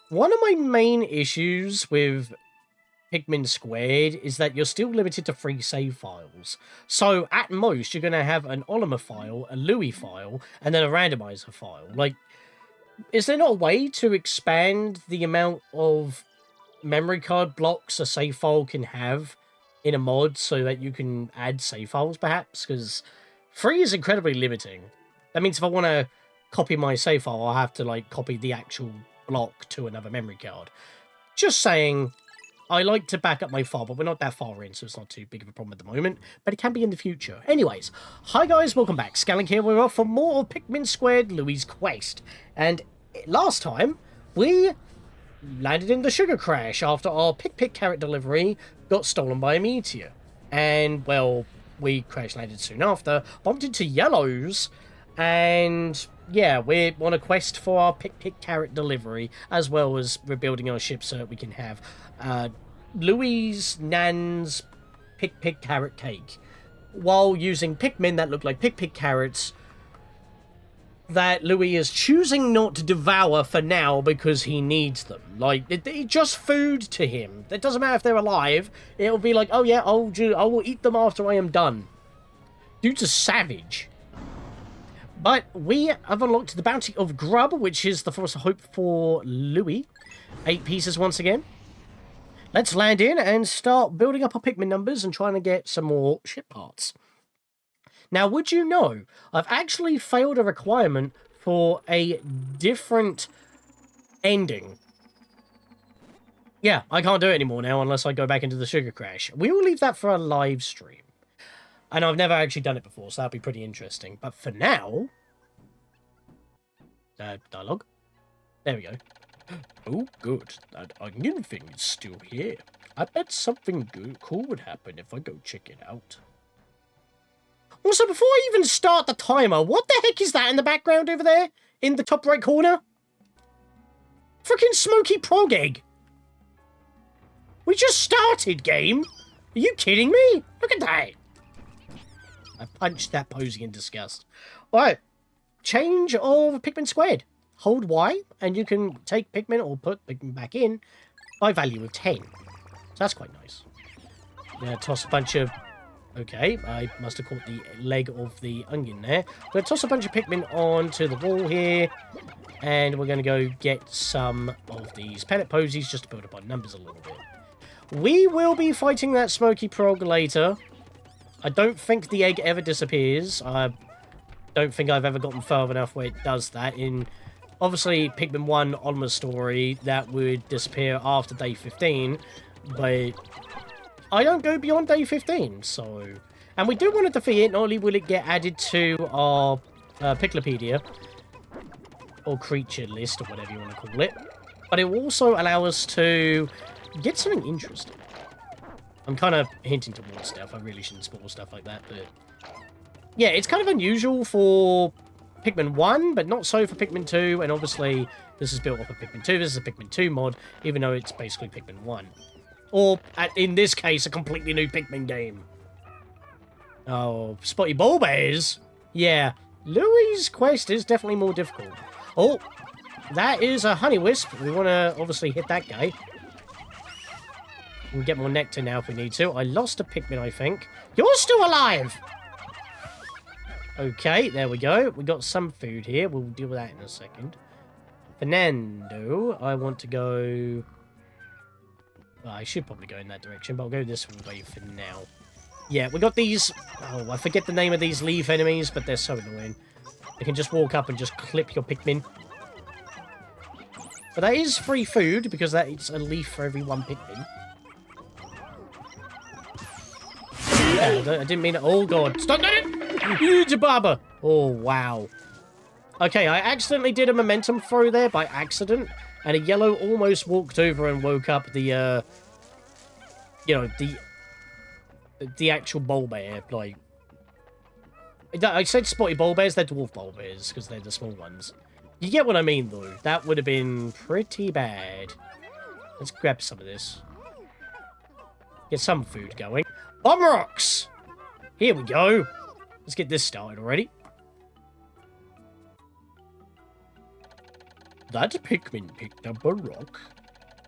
One of my main issues with Pikmin Squared is that you're still limited to 3 save files. So at most, you're going to have an Olimar file, a Louie file, and then a randomizer file. Like, is there not a way to expand the amount of memory card blocks a save file can have in a mod so that you can add save files, perhaps? Because 3 is incredibly limiting. That means if I want to copy my save file, I'll have to, like, copy the actual block to another memory card. Just saying, I like to back up my file, but we're not that far in, so it's not too big of a problem at the moment, but it can be in the future. Anyways, hi guys, welcome back. Scatlink here, we're off for more of Pikmin Squared Louie's Quest. And last time, we landed in the sugar crash after our Pick carrot delivery got stolen by a meteor. And, well, we crash landed soon after, bumped into yellows, and yeah, we're on a quest for our Pick carrot delivery, as well as rebuilding our ship so that we can have Louie's Nan's Pick carrot cake, while using Pikmin that look like Pick carrots that Louie is choosing not to devour for now because he needs them. Like, it's just food to him. It doesn't matter if they're alive. It'll be like, oh yeah, I will eat them after I am done. Dude's a savage. But we have unlocked the Bounty of Grub, which is the force of hope for Louie. 8 pieces once again. Let's land in and start building up our Pikmin numbers and trying to get some more ship parts. Now, would you know, I've actually failed a requirement for a different ending. Yeah, I can't do it anymore now unless I go back into the sugar crash. We will leave that for a live stream. And I've never actually done it before, so that'll be pretty interesting. But for now... dialogue? There we go. Oh, good. That onion thing is still here. I bet something good, cool would happen if I go check it out. Also, before I even start the timer, what the heck is that in the background over there? In the top right corner? Freaking smoky prog egg. We just started, game. Are you kidding me? Look at that. I punched that posing in disgust. Alright. Change of Pikmin Squared. Hold Y, and you can take Pikmin or put Pikmin back in by value of 10. So that's quite nice. Gonna toss a bunch of... Okay, I must have caught the leg of the onion there. Gonna toss a bunch of Pikmin onto the wall here. And we're gonna go get some of these pellet posies just to build up our numbers a little bit. We will be fighting that smoky prog later. I don't think the egg ever disappears. I don't think I've ever gotten far enough where it does that. In, obviously, Pikmin 1 Olimar story, that would disappear after day 15, but I don't go beyond day 15, so... And we do want to defeat it. Not only will it get added to our Picklopedia, or creature list, or whatever you want to call it, but it will also allow us to get something interesting. I'm kind of hinting towards stuff. I really shouldn't spoil stuff like that, but... Yeah, it's kind of unusual for Pikmin 1, but not so for Pikmin 2, and obviously this is built off of Pikmin 2. This is a Pikmin 2 mod, even though it's basically Pikmin 1. Or, in this case, a completely new Pikmin game. Oh, Spotty Bulbears? Yeah, Louie's quest is definitely more difficult. Oh, that is a Honeywisp. We want to obviously hit that guy. We can get more nectar now if we need to. I lost a Pikmin, I think. You're still alive! Okay, there we go. We got some food here. We'll deal with that in a second. Fernando, I want to go... Well, I should probably go in that direction, but I'll go this way for now. Yeah, we got these... Oh, I forget the name of these leaf enemies, but they're so annoying. You can just walk up and just clip your Pikmin. But that is free food, because that it's a leaf for every one Pikmin. Yeah, I didn't mean it. Oh, God. Stop doing it! Jababa! Oh, wow. Okay, I accidentally did a momentum throw there by accident, and a yellow almost walked over and woke up the, you know, the actual Bulbear, like... I said spotty Bulbears, they're dwarf Bulbears, because they're the small ones. You get what I mean, though. That would have been pretty bad. Let's grab some of this. Get some food going. Bomb rocks! Here we go. Let's get this started already. That Pikmin picked up a rock.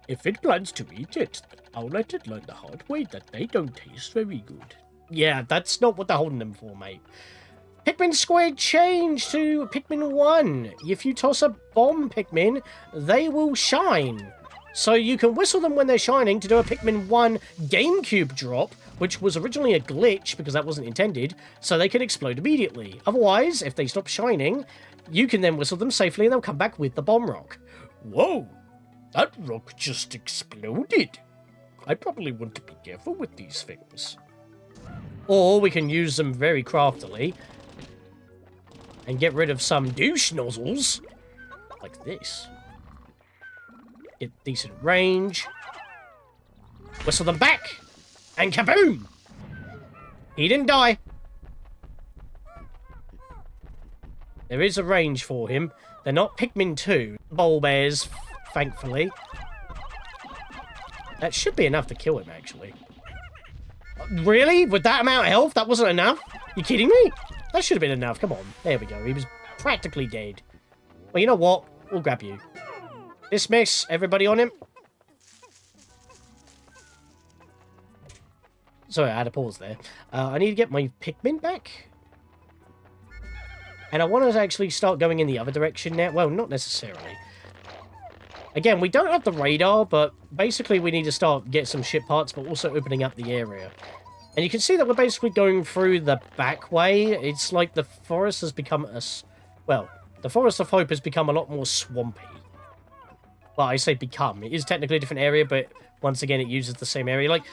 If it plans to eat it, I'll let it learn the hard way that they don't taste very good. Yeah, that's not what they're holding them for, mate. Pikmin Squared changed to Pikmin 1. If you toss a bomb Pikmin, they will shine. So you can whistle them when they're shining to do a Pikmin 1 GameCube drop, which was originally a glitch because that wasn't intended, so they can explode immediately. Otherwise, if they stop shining, you can then whistle them safely and they'll come back with the bomb rock. Whoa, that rock just exploded. I probably want to be careful with these things. Or we can use them very craftily and get rid of some douche nozzles, like this. Get decent range. Whistle them back, and kaboom! He didn't die. There is a range for him. They're not Pikmin 2 bowl bears, thankfully. That should be enough to kill him, actually. Really? With that amount of health, that wasn't enough? You kidding me? That should have been enough. Come on. There we go. He was practically dead. Well, you know what? We'll grab you. Dismiss. Everybody on him. Sorry, I had a pause there. I need to get my Pikmin back. And I want to actually start going in the other direction now. Well, not necessarily. Again, we don't have the radar, but basically we need to start get some ship parts, but also opening up the area. And you can see that we're basically going through the back way. It's like the forest has become well, the Forest of Hope has become a lot more swampy. Well, I say become. It is technically a different area, but once again, it uses the same area. Like,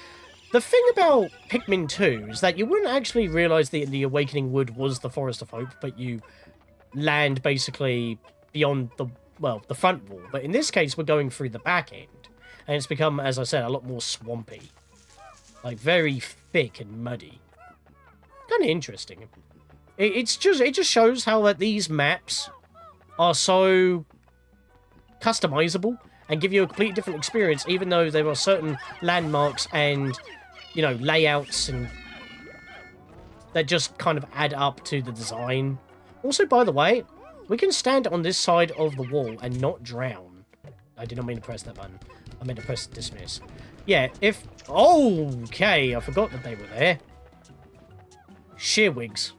the thing about Pikmin 2 is that you wouldn't actually realize that the Awakening Wood was the Forest of Hope, but you land basically beyond the, well, the front wall. But in this case, we're going through the back end. And it's become, as I said, a lot more swampy. Like, very thick and muddy. Kind of interesting. It just shows how that these maps are so customizable and give you a completely different experience, even though there are certain landmarks and, you know, layouts and that just kind of add up to the design. Also, by the way, we can stand on this side of the wall and not drown. I did not mean to press that button. I meant to press dismiss. Yeah, if... Okay, I forgot that they were there. Shearwigs.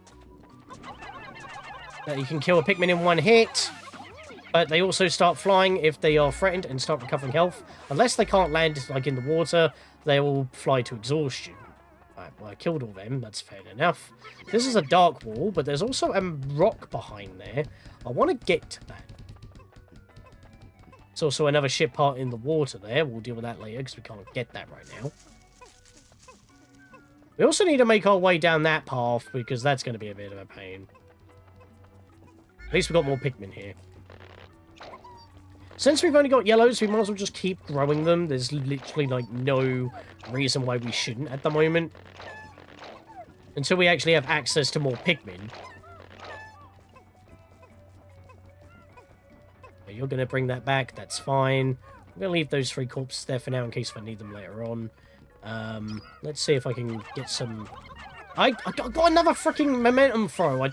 That you can kill a Pikmin in one hit, but they also start flying if they are threatened and start recovering health. Unless they can't land, like, in the water, they will fly to exhaustion. Right, well, I killed all them. That's fair enough. This is a dark wall, but there's also a rock behind there. I want to get to that. There's also another ship part in the water there. We'll deal with that later, because we can't get that right now. We also need to make our way down that path, because that's going to be a bit of a pain. At least we've got more Pikmin here. Since we've only got yellows, we might as well just keep growing them. There's literally, like, no reason why we shouldn't at the moment. Until we actually have access to more Pikmin. But you're going to bring that back. That's fine. I'm going to leave those 3 corpses there for now in case I need them later on. Let's see if I can get some... I got another freaking momentum throw.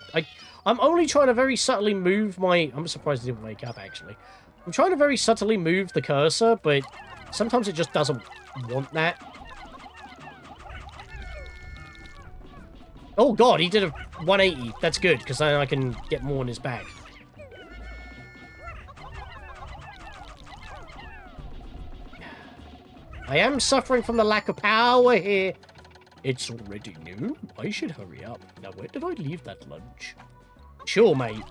I'm only trying to very subtly move my... I'm surprised I didn't wake up, actually. I'm trying to very subtly move the cursor, but sometimes it just doesn't want that. Oh, God, he did a 180. That's good, because then I can get more in his bag. I am suffering from the lack of power here. It's already noon. I should hurry up. Now, where did I leave that lunch? Sure, mate.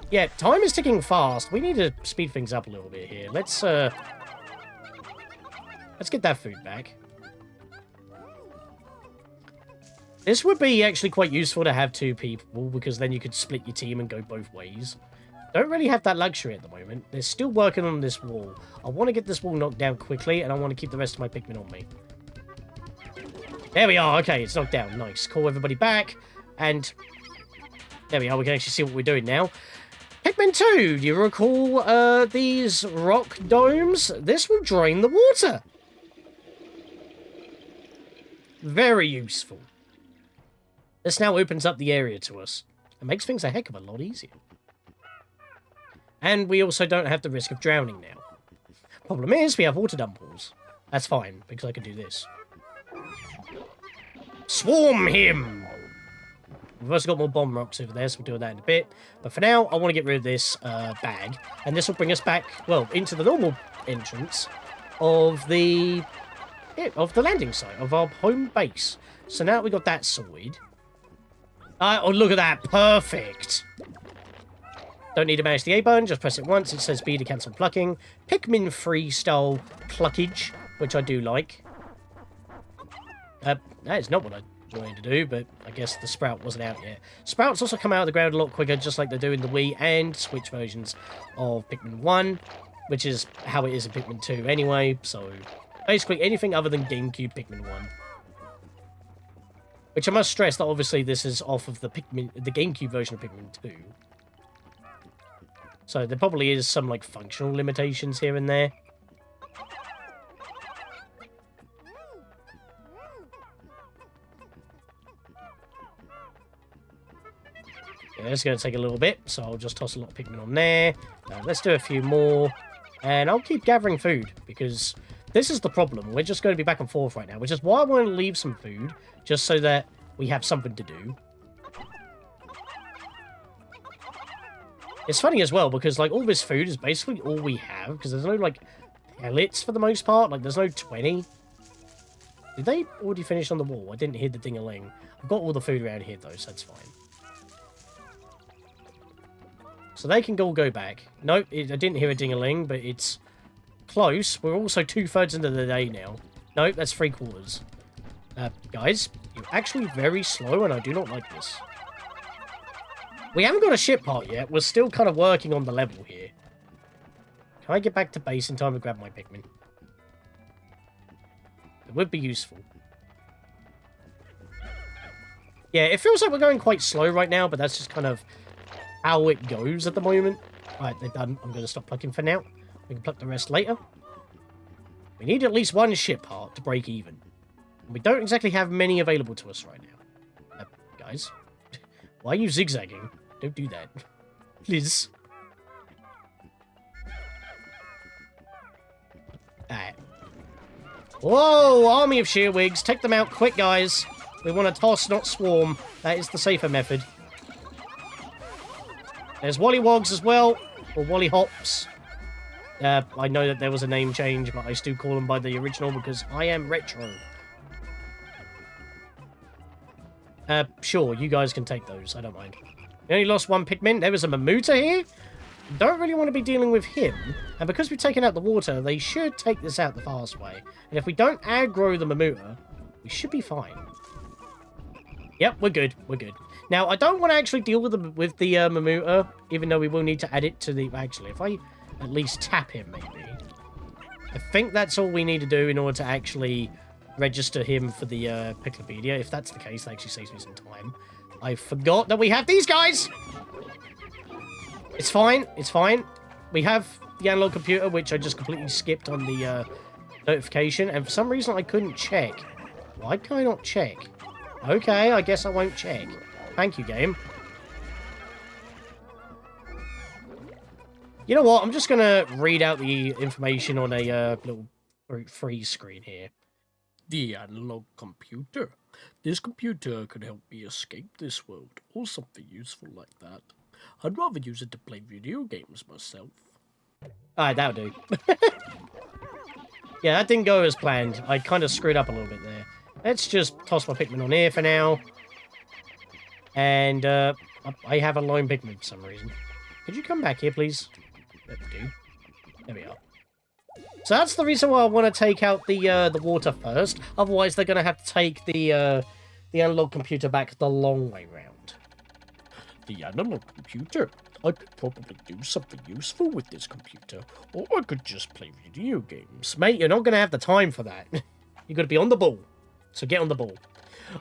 Yeah, time is ticking fast. We need to speed things up a little bit here. Let's get that food back. This would be actually quite useful to have 2 people, because then you could split your team and go both ways. Don't really have that luxury at the moment. They're still working on this wall. I want to get this wall knocked down quickly, and I want to keep the rest of my Pikmin on me. There we are. Okay, it's knocked down. Nice. Call everybody back, and... there we are, we can actually see what we're doing now. Pikmin 2, do you recall these rock domes? This will drain the water. Very useful. This now opens up the area to us. It makes things a heck of a lot easier. And we also don't have the risk of drowning now. Problem is, we have water dumbles. That's fine, because I can do this. Swarm him! We've also got more bomb rocks over there, so we'll do that in a bit. But for now, I want to get rid of this bag. And this will bring us back, well, into the normal entrance of the landing site, of our home base. So now we got that sorted. Oh, look at that. Perfect. Don't need to mash the A button, just press it once. It says B to cancel plucking. Pikmin freestyle pluckage, which I do like. That is not what I wanted to do, but I guess the sprout wasn't out yet. Sprouts also come out of the ground a lot quicker, just like they do in the Wii and Switch versions of Pikmin 1, which is how it is in Pikmin 2 anyway, so basically anything other than GameCube Pikmin 1. Which I must stress that obviously this is off of the GameCube version of Pikmin 2. So there probably is some like functional limitations here and there. Yeah, it's going to take a little bit, so I'll just toss a lot of Pikmin on there. Let's do a few more. And I'll keep gathering food, because this is the problem. We're just going to be back and forth right now, which is why I want to leave some food, just so that we have something to do. It's funny as well, because like all this food is basically all we have, because there's no like pellets for the most part. Like there's no 20. Did they already finish on the wall? I didn't hear the ding-a-ling. I've got all the food around here though, so that's fine. So they can all go back. Nope, I didn't hear a ding-a-ling, but it's close. We're also 2/3 into the day now. Nope, that's 3/4. Guys, you're actually very slow, and I do not like this. We haven't got a ship part yet. We're still kind of working on the level here. Can I get back to base in time to grab my Pikmin? It would be useful. Yeah, it feels like we're going quite slow right now, but that's just kind of how it goes at the moment. Right, they're done. I'm going to stop plucking for now. We can pluck the rest later. We need at least one ship part to break even. We don't exactly have many available to us right now. Guys, why are you zigzagging? Don't do that. Please. Alright. Whoa, army of shearwigs. Take them out quick, guys. We want to toss, not swarm. That is the safer method. There's Wollywogs as well, or Wollyhops. I know that there was a name change, but I still call them by the original because I am retro. Sure, you guys can take those. I don't mind. We only lost one Pikmin. There was a Mamuta here. Don't really want to be dealing with him. And because we've taken out the water, they should take this out the fast way. And if we don't aggro the Mamuta, we should be fine. Yep, we're good. We're good. Now, I don't want to actually deal with the Mamuta, even though we will need to add it to the... Actually, if I at least tap him, maybe. I think that's all we need to do in order to actually register him for the Piclopedia. If that's the case, that actually saves me some time. I forgot that we have these guys! It's fine. It's fine. We have the analog computer, which I just completely skipped on the notification, and for some reason I couldn't check. Why can I not check? Okay, I guess I won't check. Thank you, game. You know what? I'm just going to read out the information on a little freeze screen here. The analog computer. This computer could help me escape this world, or something useful like that. I'd rather use it to play video games myself. Alright, that'll do. Yeah, that didn't go as planned. I kind of screwed up a little bit there. Let's just toss my Pikmin on here for now. And, I have a lone Pikmin for some reason. Could you come back here, please? There we do. There we are. So that's the reason why I want to take out the water first. Otherwise, they're going to have to take the analog computer back the long way round. The analog computer? I could probably do something useful with this computer. Or I could just play video games. Mate, you're not going to have the time for that. You've got to be on the ball. So get on the ball.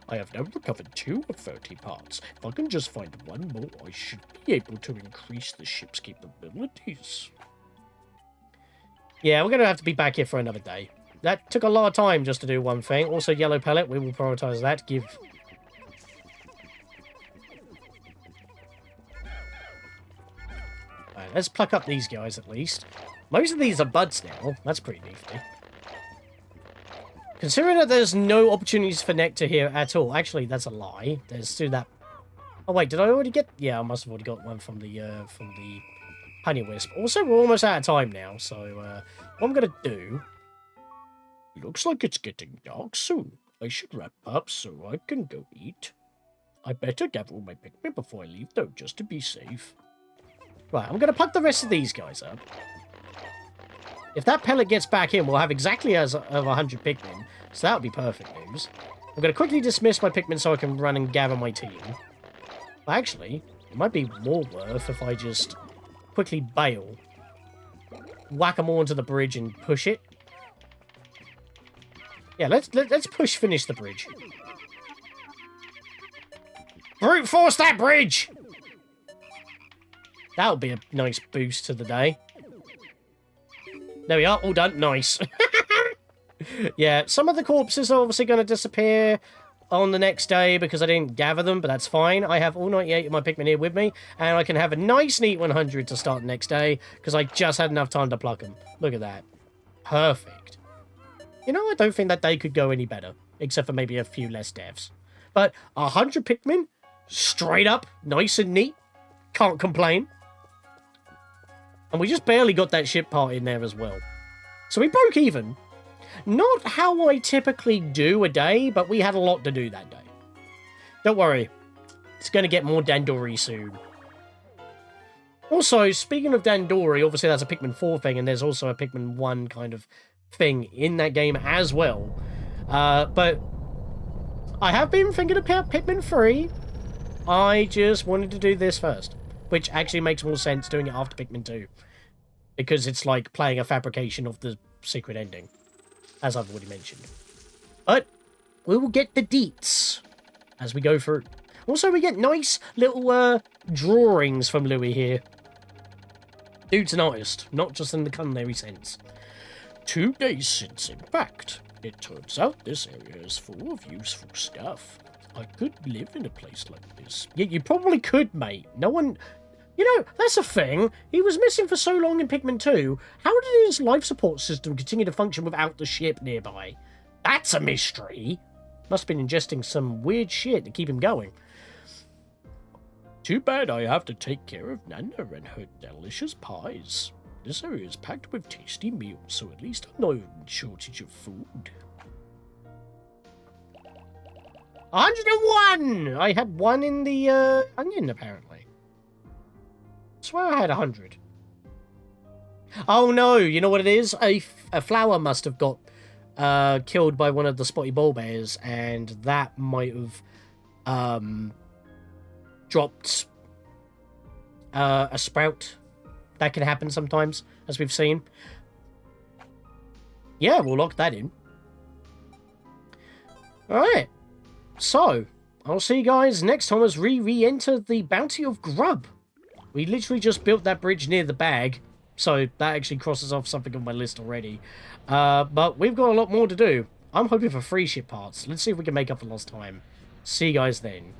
I have now recovered 2 of 30 parts. If I can just find one more, I should be able to increase the ship's capabilities. Yeah, we're going to have to be back here for another day. That took a lot of time just to do one thing. Also, yellow pellet, we will prioritize that. Give... let's pluck up these guys at least. Most of these are buds now. That's pretty nifty. Considering that there's no opportunities for nectar here at all. Actually, that's a lie. There's still that... Oh, wait, did I already get... Yeah, I must have already got one from the honey wisp. Also, we're almost out of time now, so what I'm going to do... Looks like it's getting dark soon. I should wrap up so I can go eat. I better gather all my Pikmin before I leave, though, just to be safe. Right, I'm going to pluck the rest of these guys up. If that pellet gets back in, we'll have exactly as of 100 Pikmin, so that'll be perfect news. I'm going to quickly dismiss my Pikmin so I can run and gather my team. Well, actually, it might be more worth if I just quickly bail. Whack them all onto the bridge and push it. Yeah, let's finish the bridge. Brute force that bridge! That'll be a nice boost to the day. There we are, all done. Nice. Yeah, some of the corpses are obviously going to disappear on the next day because I didn't gather them, but that's fine. I have all 98 of my Pikmin here with me, and I can have a nice, neat 100 to start the next day because I just had enough time to pluck them. Look at that. Perfect. You know, I don't think that day could go any better, except for maybe a few less deaths. But 100 Pikmin, straight up, nice and neat. Can't complain. And we just barely got that ship part in there as well. So we broke even. Not how I typically do a day, but we had a lot to do that day. Don't worry. It's going to get more Dandori soon. Also, speaking of Dandori, obviously that's a Pikmin 4 thing, and there's also a Pikmin 1 kind of thing in that game as well. But I have been thinking about Pikmin 3. I just wanted to do this first, which actually makes more sense doing it after Pikmin 2. Because it's like playing a fabrication of the secret ending, as I've already mentioned. But we will get the deets as we go through. Also, we get nice little drawings from Louie here. Dude's an artist, not just in the culinary sense. 2 days since impact. It turns out this area is full of useful stuff. I could live in a place like this. Yeah, you probably could, mate. No one... You know, that's a thing. He was missing for so long in Pikmin 2. How did his life support system continue to function without the ship nearby? That's a mystery. Must have been ingesting some weird shit to keep him going. Too bad I have to take care of Nana and her delicious pies. This area is packed with tasty meals, so at least I'm not in shortage of food. 101! I had one in the onion, apparently. I swear I had 100. Oh no, you know what it is? A flower must have got killed by one of the spotty ball bears, and that might have dropped a sprout. That can happen sometimes, as we've seen. Yeah, we'll lock that in. Alright. So, I'll see you guys next time as we re-enter the Bounty of Grub. We literally just built that bridge near the bag, so that actually crosses off something on my list already. But we've got a lot more to do. I'm hoping for free ship parts. Let's see if we can make up for lost time. See you guys then.